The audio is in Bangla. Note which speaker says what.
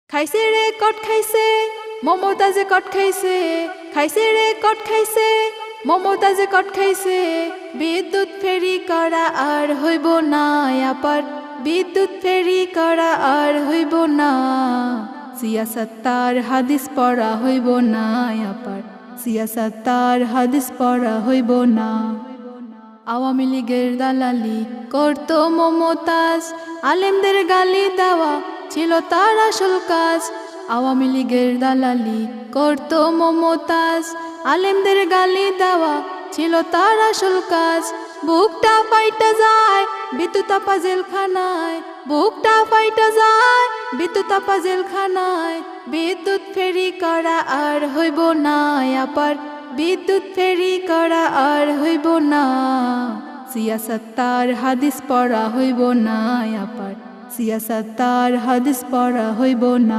Speaker 1: খাইছে রে কট খাইছে মমতাজে কট খাইছে খাইছে রে কট খাইছে মমতাজে কট খাইছে বিদ্যুৎ ফেরি করা আর হইব না আপার বিদ্যুৎ ফেরি করা আর হইব না সিয়াসত তার হাদিস পড়া হইব না আপার সিয়াসত তার হাদিস পড়া হইব না আওয়ামী লীগের দালালি করতো মমতাজ আলেমদের গালি দেওয়া ছিল তার আসল কাজ আওয়ামী লীগের দালালি করতো মমতাজ আলেমদের গালি দেওয়া ছিল তার আসল কাজ বুকটা ফাইটা যায় বিদ্যুতাপা জেলখানায় বুকটা ফাইটা যায় বিদ্যুতাপা জেলখানায় বিদ্যুৎ ফেরি করা আর হইব না আপার বিদ্যুৎ ফেরি করা আর হইব না সিয়াসত তার হাদিস পড়া হইব না আপার সিয়াসত তার হাদিস পড়া হইব না।